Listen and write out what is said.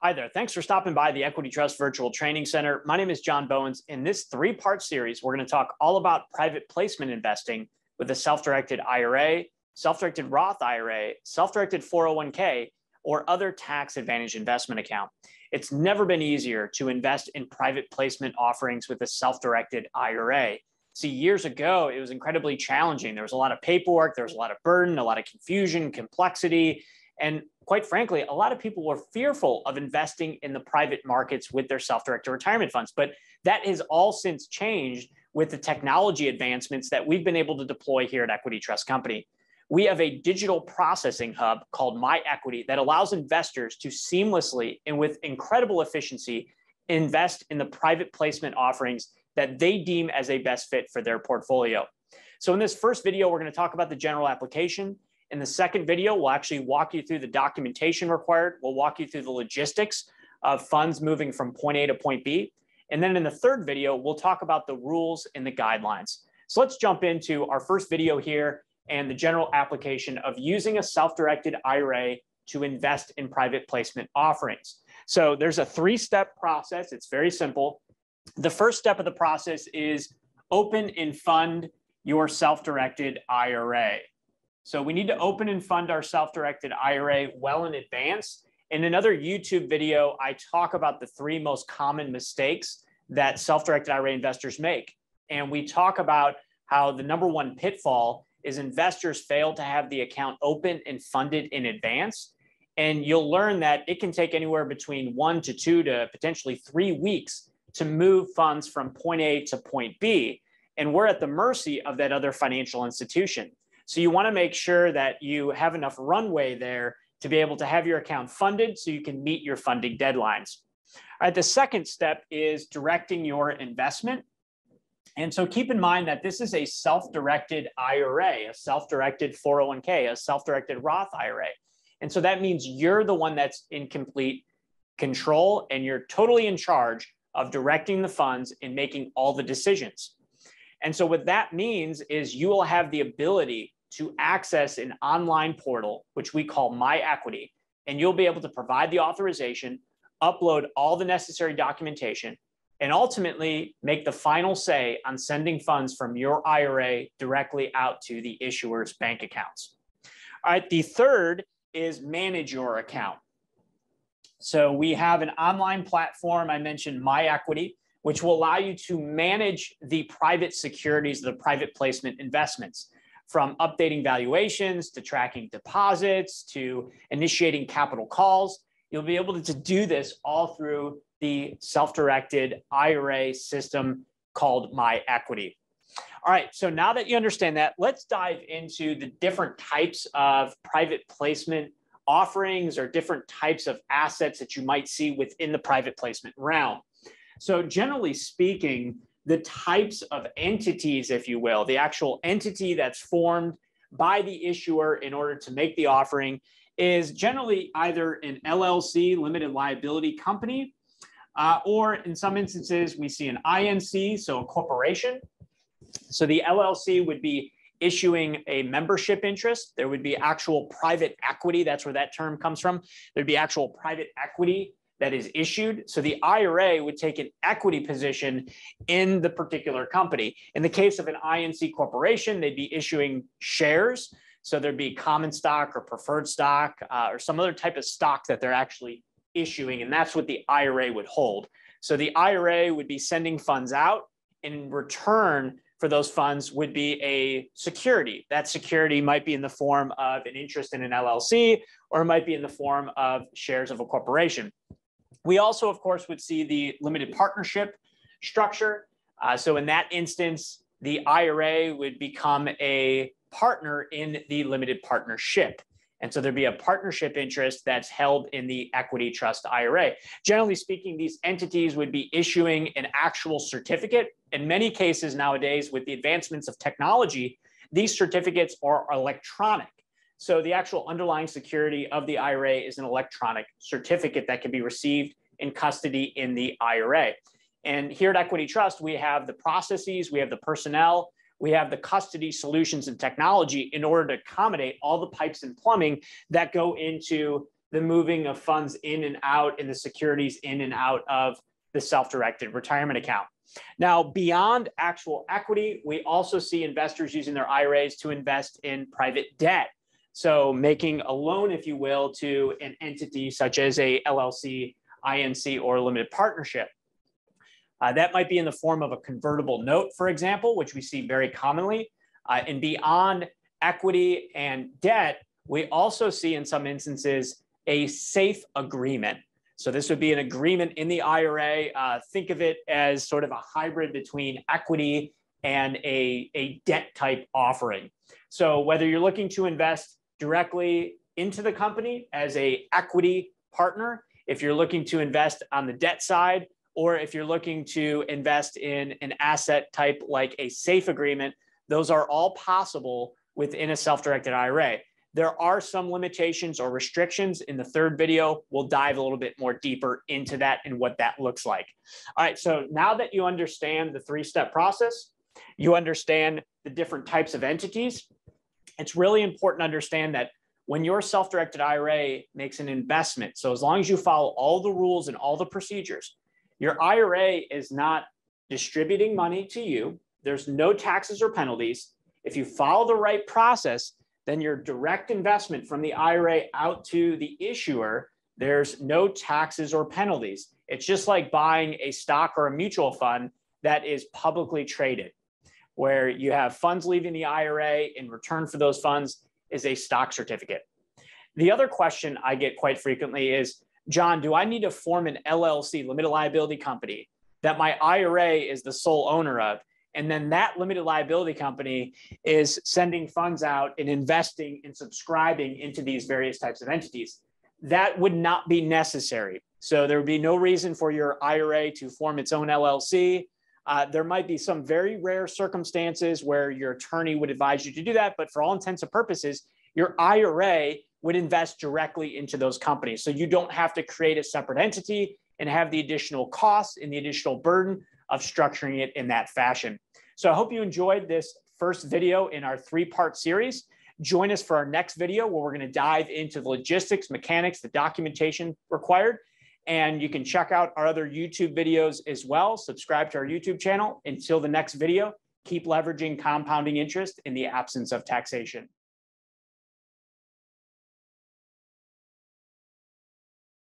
Hi there. Thanks for stopping by the Equity Trust Virtual Training Center. My name is John Bowens. In this three-part series, we're going to talk all about private placement investing with a self-directed IRA, self-directed Roth IRA, self-directed 401k, or other tax-advantaged investment account. It's never been easier to invest in private placement offerings with a self-directed IRA. See, years ago, it was incredibly challenging. There was a lot of paperwork, there was a lot of burden, a lot of confusion, complexity, and quite frankly, a lot of people were fearful of investing in the private markets with their self-directed retirement funds. But that has all since changed with the technology advancements that we've been able to deploy here at Equity Trust Company. We have a digital processing hub called My Equity that allows investors to seamlessly and with incredible efficiency invest in the private placement offerings that they deem as a best fit for their portfolio. So in this first video, we're going to talk about the general application. In the second video, we'll actually walk you through the documentation required. We'll walk you through the logistics of funds moving from point A to point B. And then in the third video, we'll talk about the rules and the guidelines. So let's jump into our first video here and the general application of using a self-directed IRA to invest in private placement offerings. So there's a three-step process. It's very simple. The first step of the process is open and fund your self-directed IRA. So we need to open and fund our self-directed IRA well in advance. In another YouTube video, I talk about the three most common mistakes that self-directed IRA investors make. And we talk about how the number one pitfall is investors fail to have the account open and funded in advance. And you'll learn that it can take anywhere between 1 to 2 to potentially 3 weeks to move funds from point A to point B. And we're at the mercy of that other financial institution. So you want to make sure that you have enough runway there to be able to have your account funded so you can meet your funding deadlines. All right, the second step is directing your investment. And so keep in mind that this is a self-directed IRA, a self-directed 401k, a self-directed Roth IRA. And so that means you're the one that's in complete control and you're totally in charge of directing the funds and making all the decisions. And so what that means is you will have the ability to access an online portal, which we call My Equity, and you'll be able to provide the authorization, upload all the necessary documentation, and ultimately make the final say on sending funds from your IRA directly out to the issuer's bank accounts. All right, the third is manage your account. So we have an online platform, I mentioned My Equity, which will allow you to manage the private securities, the private placement investments, from updating valuations to tracking deposits to initiating capital calls. You'll be able to do this all through the self-directed IRA system called My Equity. All right, so now that you understand that, let's dive into the different types of private placement offerings or different types of assets that you might see within the private placement realm. So generally speaking, the types of entities, if you will, the actual entity that's formed by the issuer in order to make the offering is generally either an LLC, limited liability company, or in some instances, we see an INC, so a corporation. So the LLC would be issuing a membership interest. There would be actual private equity. That's where that term comes from. There'd be actual private equity that is issued. So the IRA would take an equity position in the particular company. In the case of an INC corporation, they'd be issuing shares. So there'd be common stock or preferred stock or some other type of stock that they're actually issuing. And that's what the IRA would hold. So the IRA would be sending funds out. In return for those funds would be a security. That security might be in the form of an interest in an LLC, or it might be in the form of shares of a corporation. We also, of course, would see the limited partnership structure. So in that instance, the IRA would become a partner in the limited partnership. And so there'd be a partnership interest that's held in the Equity Trust IRA. Generally speaking, these entities would be issuing an actual certificate. In many cases nowadays, with the advancements of technology, these certificates are electronic. So the actual underlying security of the IRA is an electronic certificate that can be received in custody in the IRA. And here at Equity Trust, we have the processes, we have the personnel, we have the custody solutions and technology in order to accommodate all the pipes and plumbing that go into the moving of funds in and out and the securities in and out of the self-directed retirement account. Now, beyond actual equity, we also see investors using their IRAs to invest in private debt. So making a loan, if you will, to an entity such as a LLC, INC, or a limited partnership. That might be in the form of a convertible note, for example, which we see very commonly. And beyond equity and debt, we also see in some instances a safe agreement. So this would be an agreement in the IRA. Think of it as sort of a hybrid between equity and a debt type offering. So whether you're looking to invest directly into the company as an equity partner, if you're looking to invest on the debt side, or if you're looking to invest in an asset type like a safe agreement, those are all possible within a self-directed IRA. There are some limitations or restrictions. In the third video, we'll dive a little bit more deeper into that and what that looks like. All right, so now that you understand the three-step process, you understand the different types of entities, it's really important to understand that when your self-directed IRA makes an investment, so as long as you follow all the rules and all the procedures, your IRA is not distributing money to you. There's no taxes or penalties. If you follow the right process, then your direct investment from the IRA out to the issuer, there's no taxes or penalties. It's just like buying a stock or a mutual fund that is publicly traded, where you have funds leaving the IRA. In return for those funds is a stock certificate. The other question I get quite frequently is, John, do I need to form an LLC, limited liability company, that my IRA is the sole owner of? And then that limited liability company is sending funds out and investing and subscribing into these various types of entities. That would not be necessary. So there would be no reason for your IRA to form its own LLC. There might be some very rare circumstances where your attorney would advise you to do that, but for all intents and purposes, your IRA would invest directly into those companies. So you don't have to create a separate entity and have the additional costs and the additional burden of structuring it in that fashion. So I hope you enjoyed this first video in our three-part series. Join us for our next video where we're going to dive into the logistics, mechanics, the documentation required. And you can check out our other YouTube videos as well. Subscribe to our YouTube channel. Until the next video, keep leveraging compounding interest in the absence of taxation.